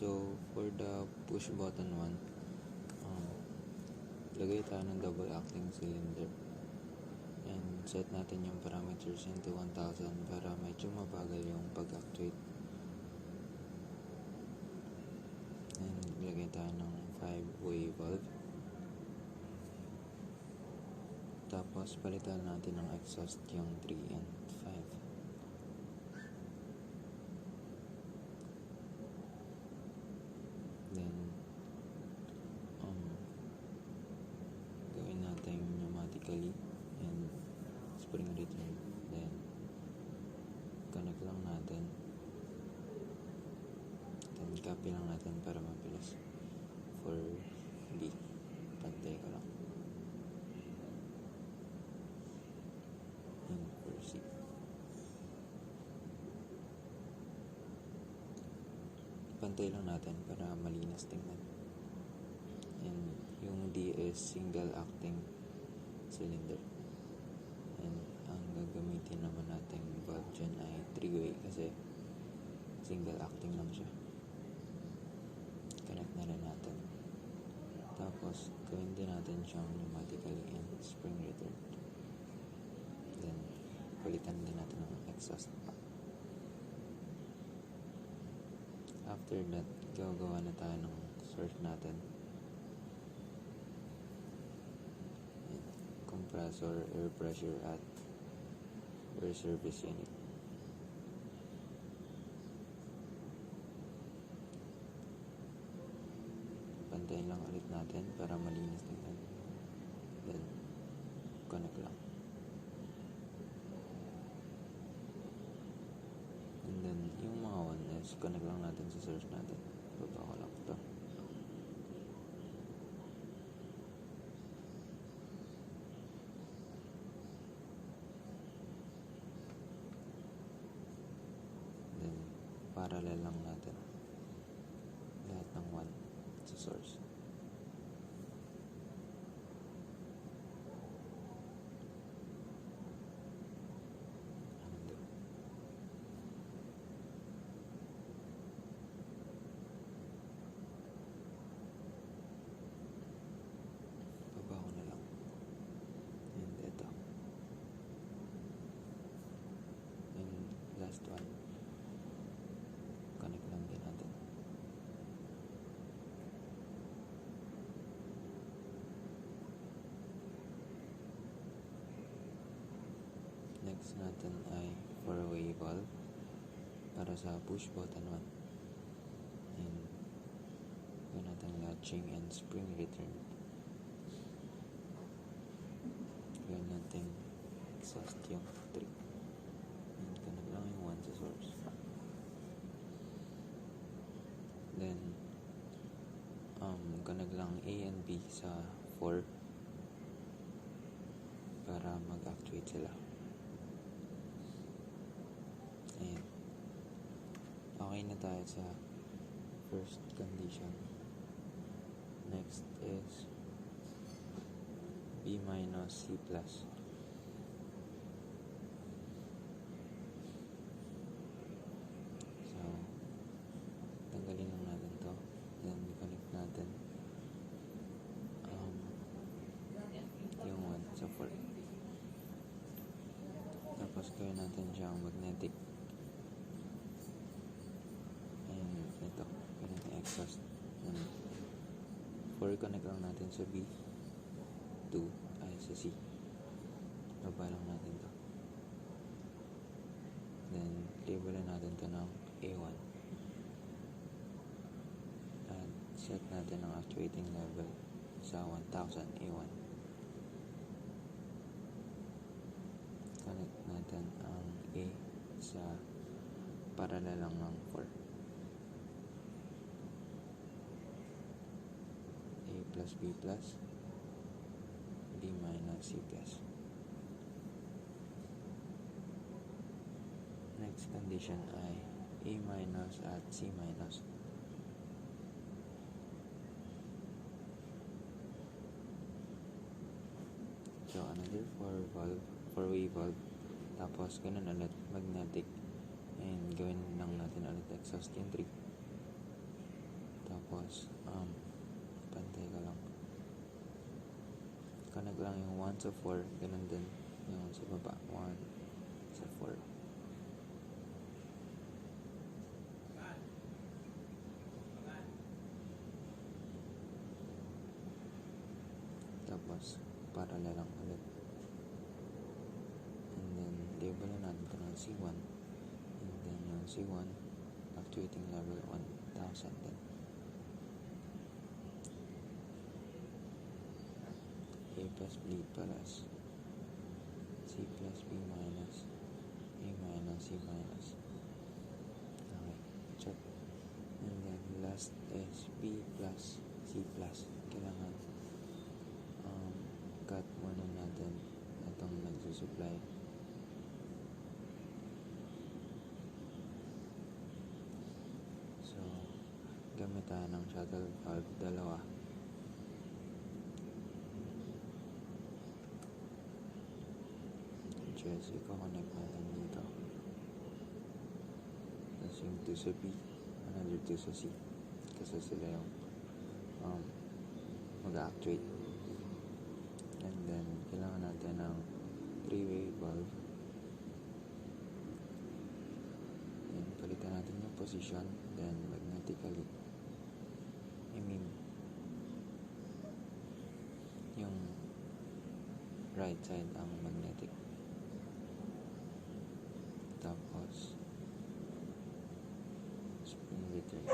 So, for the push button one, lagay tayo ng double acting cylinder. And set natin yung parameters into 1000 para medyo mabagal yung pag-actuate. And lagay tayo ng 5-way valve. Tapos, palitan natin ng exhaust yung 3 and 5. Then, gawin natin pneumatically and spring return. Then, connect lang natin. Then, copy lang natin para mabilis. For B, pantay ko lang. And for C. Pantay lang natin para malinis tingnan. And yung D is single acting cylinder. And ang gagamitin naman natin valve dyan ay 3-way kasi single acting lang siya. Connect na rin natin. Tapos gawin din natin siyang pneumatically and spring return. Then palitan din natin ng exhaust. After that, gagawa na tayo ng source natin. And compressor, air pressure at air service unit. Pantayin lang ulit natin para malinis tingnan. Then, connect lang. And then, yung mga 1S, connect lang natin sa source natin. Baba ko lang ito. Then, parallel lang natin. Lahat ng 1 sa source. Baba ko na lang. And ito. And last one. Connect lang din natin. Next natin ay 4-way valve para sa push button 1. And gawin natin latching and spring return. Gawin natin exhaust yung 3. And connect lang yung 1 sa source. Then connect lang A and B sa 4 para mag-actuate sila. Ayan. Okay na tayo sa first condition. Next is B minus C plus. So, tanggalin lang natin to. Then, connect natin yung 1 sa 4. Tapos, gawin natin siyang magnetic. And ito, gawin natin exhaust. 4 connect lang natin sa B. 2 ay sa C. Baba lang natin to. Then, labelan natin to ng A1. At set natin ang actuating level sa 1000 A1. Connect natin ang A sa parallel lang ng 4. A plus B plus B minus C plus. Next condition ay A minus at C minus. So another 4-way valve. Tapos ganun ulit, magnetic. And gawin lang natin ulit exhaust yung 3. Tapos, pantay ka lang. Connect lang yung 1 sa 4, ganun din yung sa baba, 1 sa 4. Tapos, parallel lang ulit. And then, label na natin ito ng C1. And then, yung C1, actuating level 1000 din. A plus B plus C plus B minus A minus C minus. Okay, check. And then, last is B plus C plus. Kailangan cut muna natin itong nagsusupply. So, gamit tayo ng shuttle valve, dalawa. Just i-connect natin dito. Tapos yung 2 sa B, another 2 sa C. Kasi sila yung mag-actuate. And then, kailangan natin ng 3-way valve. And palitan natin yung position. Then, magnetically, yung right side ang magnetic. Tapos, spring return.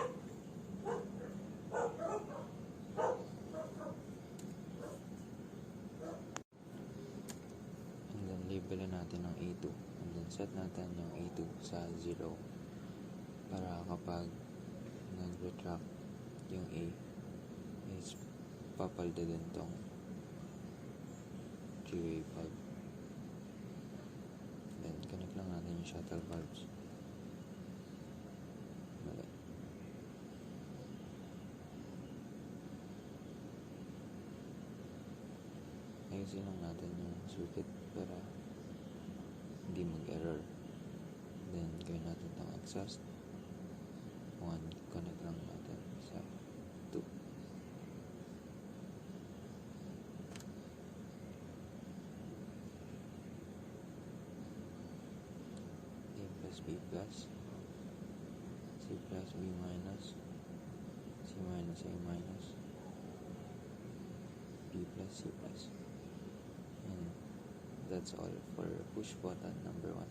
And then, labelin natin ng A2. And then, set natin yung A2 sa 0. Para kapag nag-retract yung A, is papalda din tong 3-way valve. Then, connect lang natin yung shuttle valves. Mali. Ayusin lang natin yung circuit para hindi mag-error. Then, gawin natin itong exhaust. 1, connect lang natin sa 2. A plus B plus C plus B minus C minus A minus B plus C plus. And that's all for push button number 1.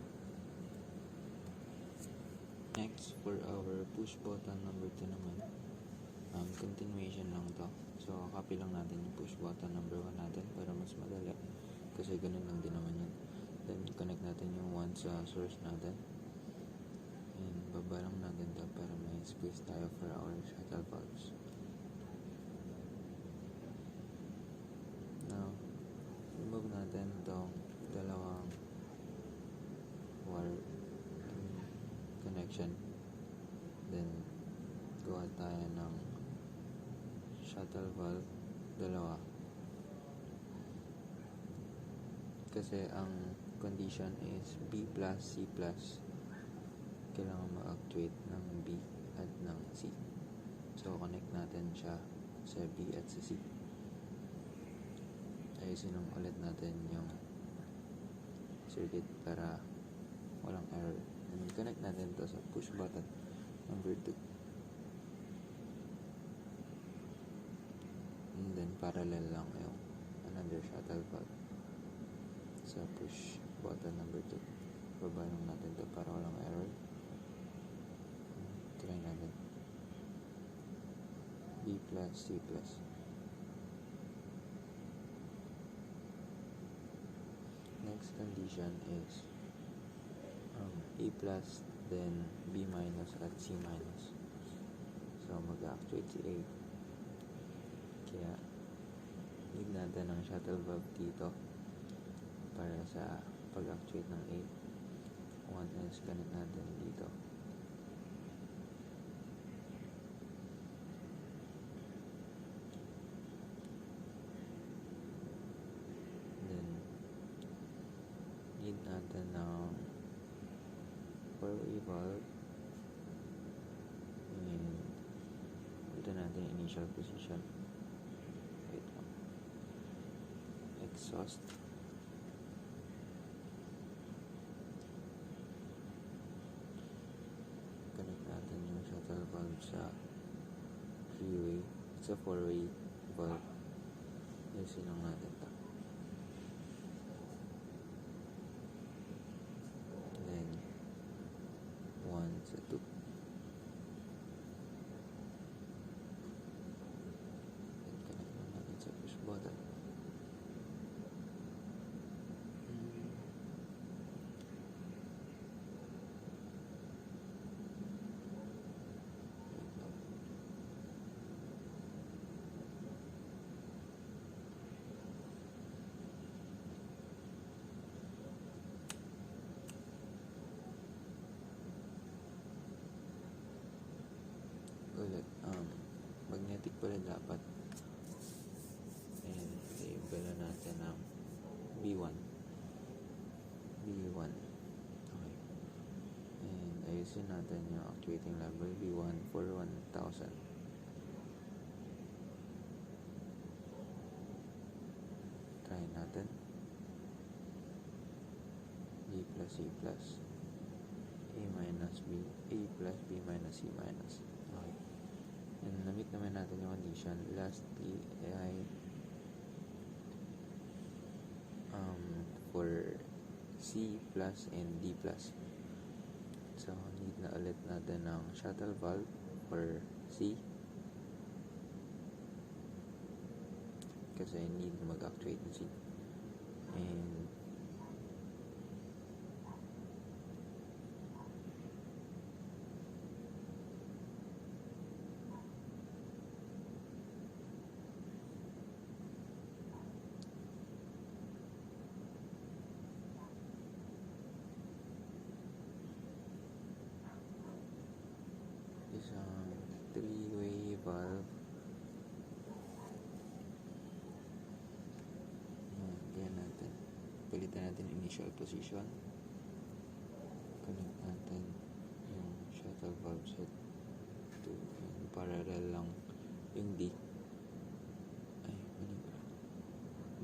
Next, for our push button number 2 naman, continuation lang to. So, copy lang natin yung push button number 1 natin para mas madali. Kasi ganun lang din naman yun. Then, connect natin yung 1 sa source natin. And, baba lang natin to para may space tayo for our shuttle valves. Now, remove natin itong dalawang wire connection. Then, gawa tayo ng shuttle valve, dalawa. Kasi ang condition is B plus C plus. Kailangan ma-actuate ng B at ng C. So, connect natin siya sa B at sa C. Ayusin lang ulit natin yung circuit para walang error. And connect natin to sa push button number 2. And then parallel lang yung another shuttle valve sa push button number 2. Baba lang natin to para walang error. Try natin. B plus C plus. Next condition is A plus, then B minus at C minus. So, mag-actuate si A. Kaya, need natin ng shuttle valve dito para sa pag-actuate ng A. 1 is connect natin dito. Then, need natin ng 4-way valve and Palitan natin yung initial position. Wait lang. Exhaust. Connect natin yung shuttle valve sa three-way. It's a four-way valve. Ayusin lang natin ito. Then 1 sa 2. Then connect lang natin sa push button. Ulit, magnetic pala dapat. And label na natin ng B1. B1. Okay. And ayusin natin yung actuating level B1 for 1,000. Try natin. B plus C plus A minus B, A plus B minus C minus. Okay. And na-meet naman natin yung condition. Lastly ay for C plus and D plus. So, need na ulit natin ng shuttle valve for C. Kasi need mag-actuate ng C. And isang three-way valve. Ganyan natin. Palitan natin initial position. Connect natin yung shuttle valve set to yung parallel lang yung D. Ay, mali ba?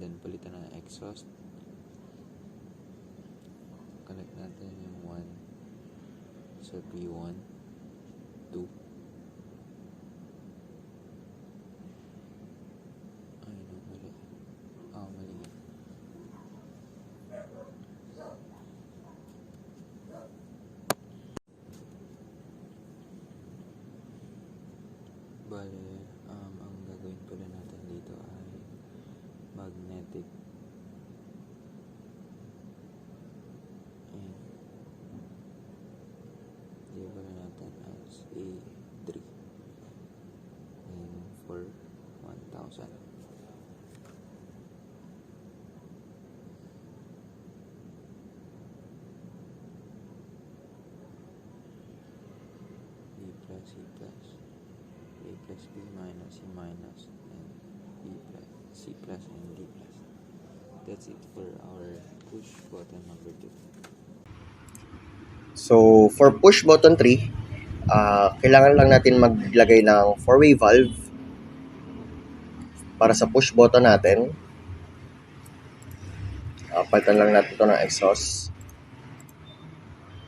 Then palitan na exhaust. Connect natin yung 1 sa P1. 2. Ay, no, mali. Mali. Bale, ang gagawin pala natin dito ay magnetic. And label natin as A3 and for 1,000. B plus C plus A plus B minus C minus and B plus C plus and D plus. That's it for our push button number 2. So, for push button 3, kailangan lang natin maglagay ng four-way valve para sa push button natin. Palitan lang natin ito ng exhaust.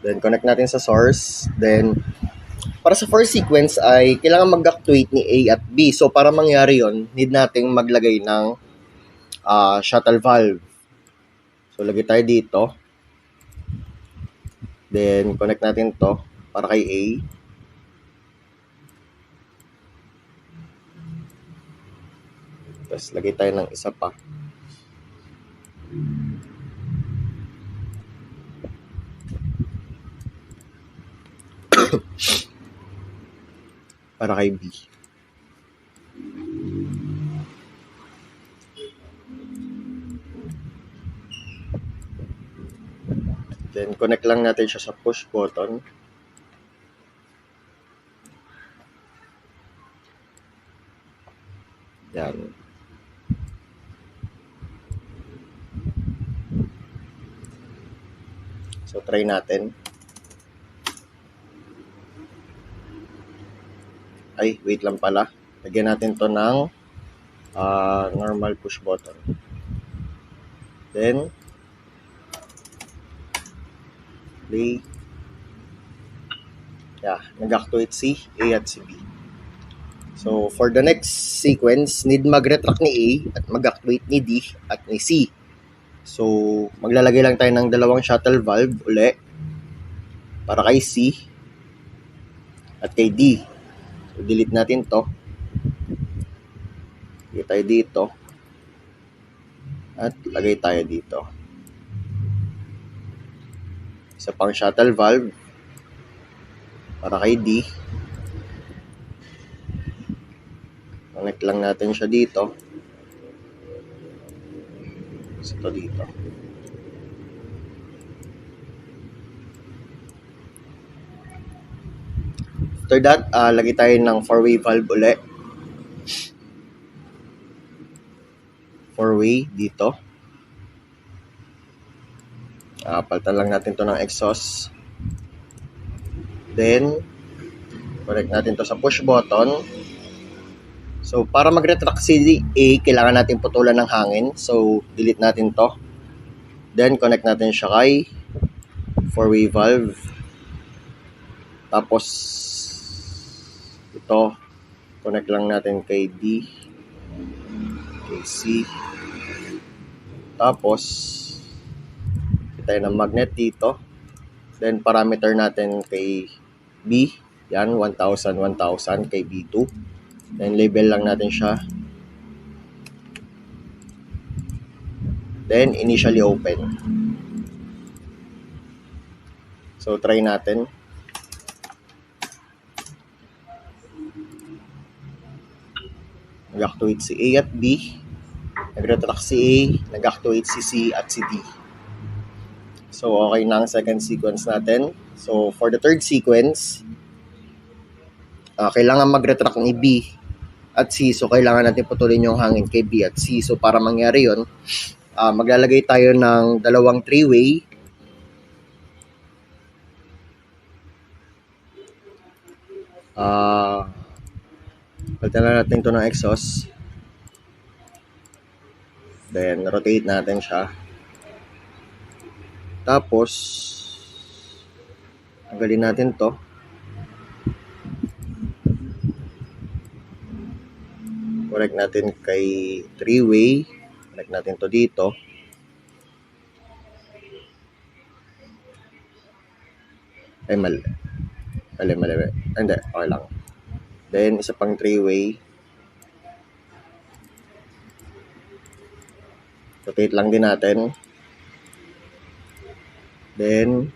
Then, connect natin sa source. Then, para sa first sequence ay kailangan mag-actuate ni A at B. So, para mangyari yon, need nating maglagay ng shuttle valve. So, lagay tayo dito. Then, connect natin to para kay A. Tapos, lagay tayo ng isa pa. Para kay B. Then, connect lang natin siya sa push button. Yan. So, try natin. Ay, wait lang pala. Lagyan natin to ng normal push button. Then, play. Yeah, nag-actuate si A at si B. So, for the next sequence, need mag-retract ni A at mag-actuate ni D at ni C. So, maglalagay lang tayo ng dalawang shuttle valve uli para kay C at kay D. So, delete natin to. Lagay tayo dito. At lagay tayo dito. Isa pang shuttle valve para kay D. Connect lang natin siya dito. Ito dito. After that, lagay tayo ng 4-way valve uli. 4-way dito. Palitan lang natin to ng exhaust. Then, connect natin to sa push button. So, para mag-retract si A, kailangan natin putulan ng hangin. So, delete natin to. Then, connect natin siya kay 4-way valve. Tapos, ito, connect lang natin kay D, kay C. Tapos, tayo ng magnet dito. Then, parameter natin kay B. Yan, 1,000, 1,000 kay B2. Then, label lang natin siya. Then, initially open. So, try natin. Nag-actuate si A at B. Nag-retract si A. Nag-actuate si C at si D. So, okay na ang second sequence natin. So, for the third sequence, kailangan mag-retract ni B at C. So, kailangan natin putulin yung hangin kay B at C. So, para mangyari yun, maglalagay tayo ng dalawang 3-way. Palitan na natin ito ng exhaust. Then, rotate natin siya. Tapos, tanggalin natin to. Connect natin kay 3-way. Connect natin to dito. Ay, mali. Hindi, okay lang. Then, isa pang 3-way. Rotate lang din natin. Then,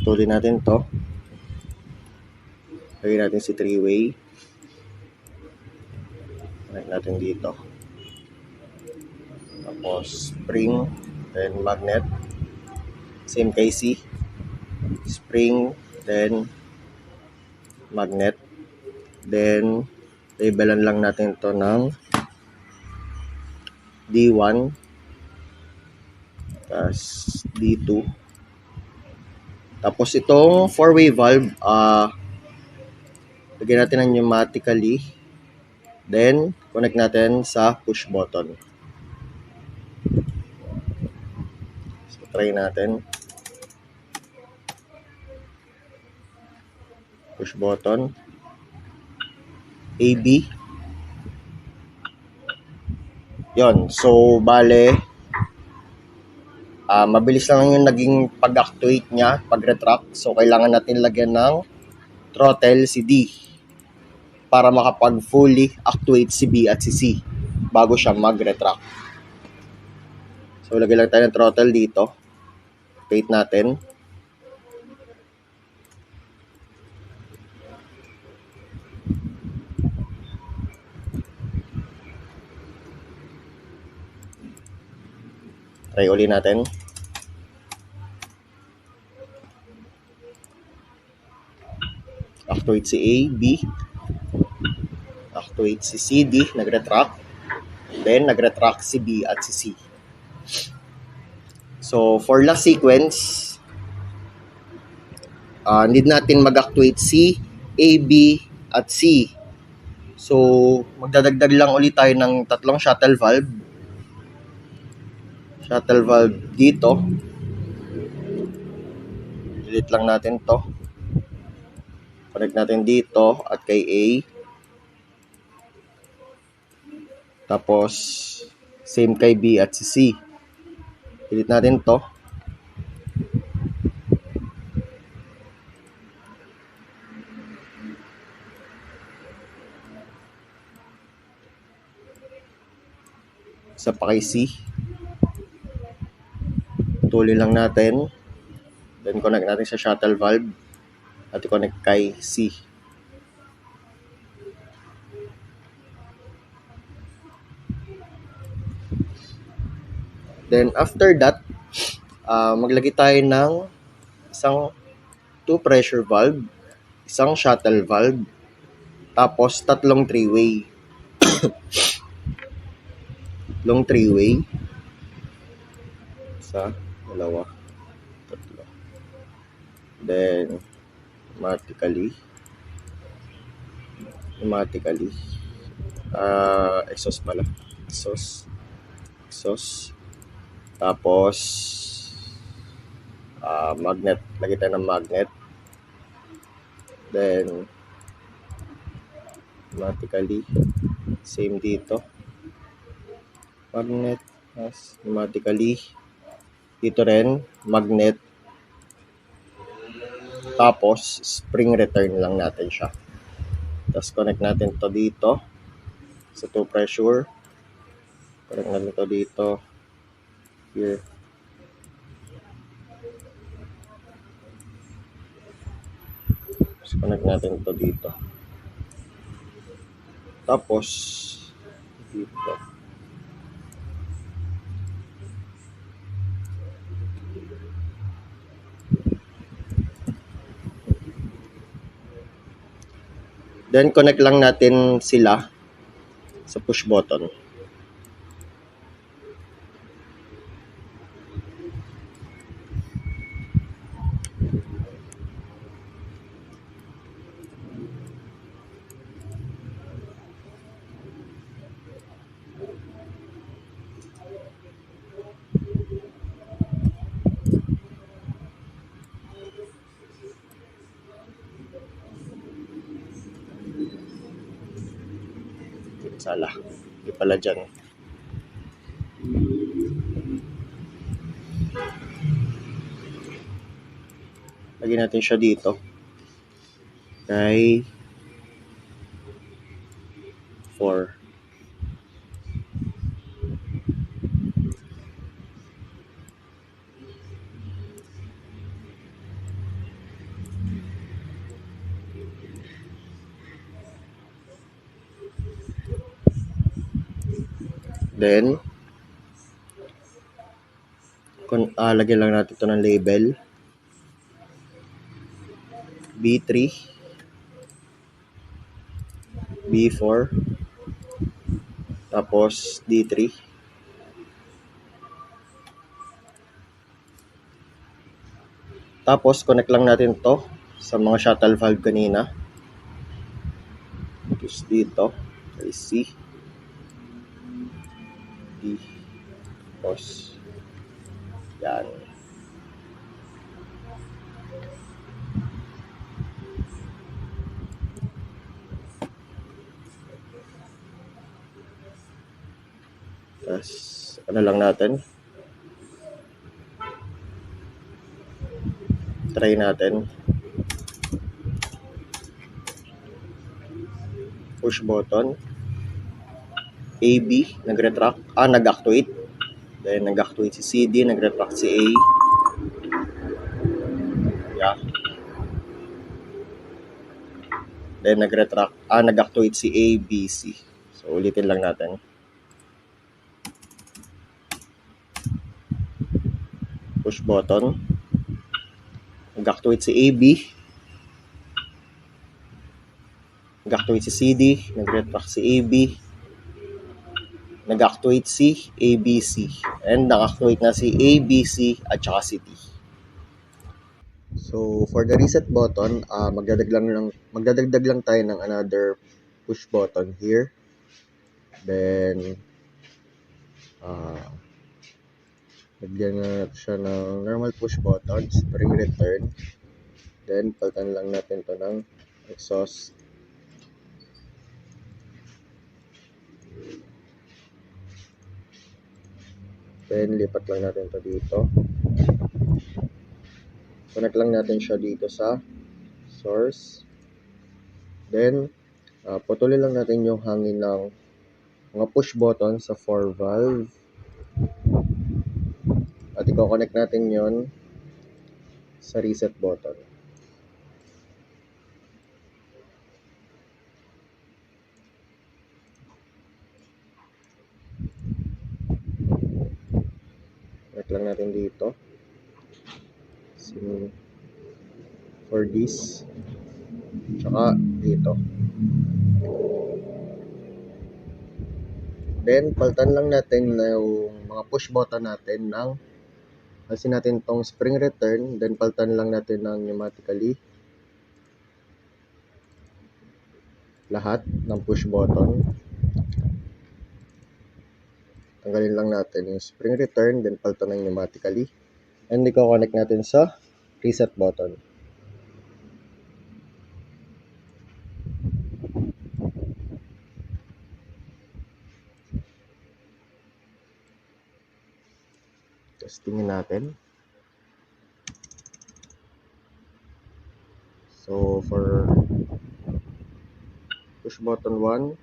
tuloy natin to. Lagyan natin si 3-way. Connect natin dito. Tapos, spring. Then, magnet. Same kay C. Spring. Then, magnet. Then, labelan lang natin to ng D1. Tapos, D2. Tapos itong 4-way valve, lagyan natin ng pneumatically. Then, connect natin sa push button. So, try natin. Push button. AB. Yon. So, bale, mabilis lang yung naging pag-actuate niya, pag-retract. So, kailangan natin lagyan ng throttle si D para makapag-fully actuate si B at si C bago siya mag-retract. So, lagyan lang tayo ng throttle dito. Activate natin. Try uli natin. Actuate si A, B. Actuate si C, D. Nag-retract. Then, nag-retract si B at si C. So, for last sequence, need natin mag-actuate si A, B, at C. So, magdadagdag lang ulit tayo ng tatlong shuttle valve. Shuttle valve dito. Delete lang natin to. Connect natin dito at kay A. Tapos, same kay B at si C. Delete natin to. Isa pa kay C. Tuloy lang natin. Then connect natin sa shuttle valve at i-connect kay C. Then after that, maglagay tayo ng isang 2 pressure valve, isang shuttle valve, tapos tatlong 3-way. Long 3-way. Isa, dalawa, tatlo. Then, automatically, exhaust pala. Exhaust. Tapos, magnet. Lagay tayo ng magnet. Then, automatically, same dito. Magnet. Automatically, dito rin, magnet. Tapos, spring return lang natin siya. Tapos, connect natin to dito sa 2 pressure. Connect natin to dito. Here. Tapos, connect natin to dito. Tapos, dito. Then, connect lang natin sila sa push button. Sala. Hindi pala dyan. Lagyan natin siya dito. Kay 4. Then, lagyan lang natin ito ng label. B3, B4, tapos D3. Tapos, connect lang natin to sa mga shuttle valve kanina. Tapos dito, kay C. D. Tapos, yan. Tapos, ano lang natin. Try natin. Push button. AB, nag-retract. Nag-actuate. Then, nag-actuate si CD, nag-retract si A. Yeah. Then, nag-retract. Nag-actuate si A, B, C. So, ulitin lang natin. Push button. Nag-actuate si AB. Nag-actuate si CD. Nag-retract si AB. Nag-actuate si ABC. And nag-actuate na si ABC at saka si D. So, for the reset button, magdadagdag lang tayo ng another push button here. Then, lagyan na siya ng normal push button, spring return. Then, palitan lang natin to ng exhaust. Then, lipat lang natin to dito. Connect lang natin siya dito sa source. Then, putulin lang natin yung hangin ng mga push button sa 4 valve. At i-connect natin yon sa reset button. Connect lang natin dito. For this. Tsaka dito. Then, palitan lang natin na yung mga push button natin ng alisin natin tong spring return. Then, palitan lang natin ng pneumatically lahat ng push button. Tanggalin lang natin yung spring return. Then, palitan ng pneumatically. And i-connect natin sa reset button. Testingin natin. So, for push button 1,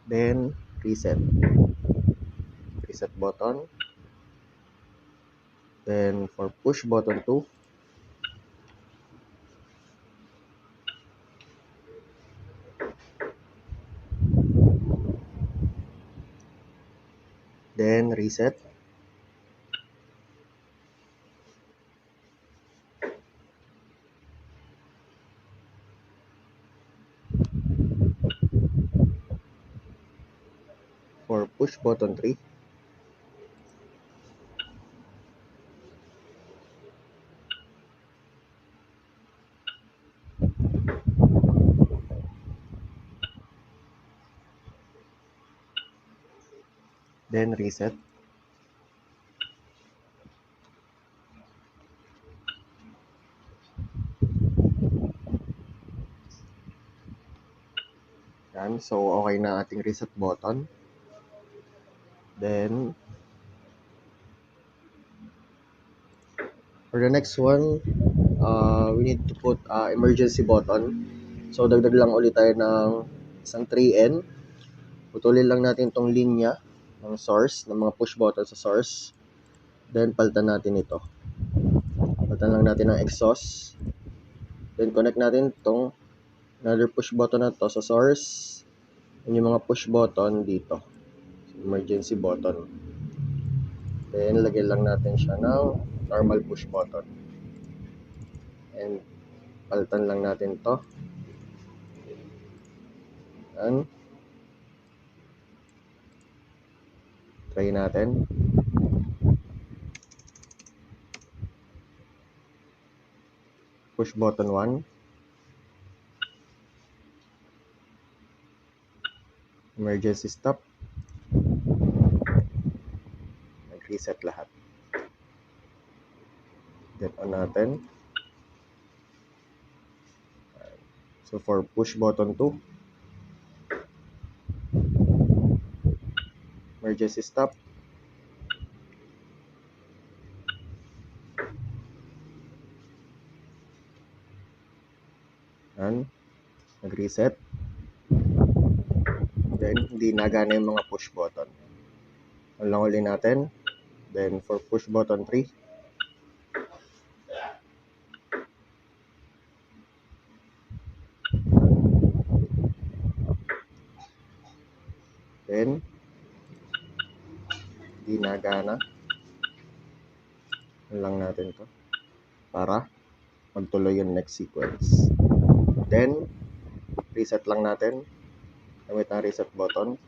then reset button. Then, for push button 2, then reset. For push button 3, then reset. Yan. So, okay na ating reset button. Then, for the next one, we need to put emergency button. So, dagdag lang ulit tayo ng isang 3N. Putulin lang natin itong linya ng source, ng mga push button sa source. Then, palitan natin ito. Palitan lang natin ng exhaust. Then, connect natin itong another push button na to sa source. And yung mga push button dito. Emergency button. Then, lagyan lang natin siya ng normal push button. And, palitan lang natin to. Yan. Try natin. Push button 1. Emergency stop. Nag-reset lahat. Then on natin. So for push button 2, emergency stop. Yan. Nag-reset. Then, hindi nagana yung mga push button. Ang lang ulit natin. Then, for push button 3, then, hindi nagana. Ang lang natin to para magtuloy yung next sequence. Then, reset lang natin gamit ang reset button.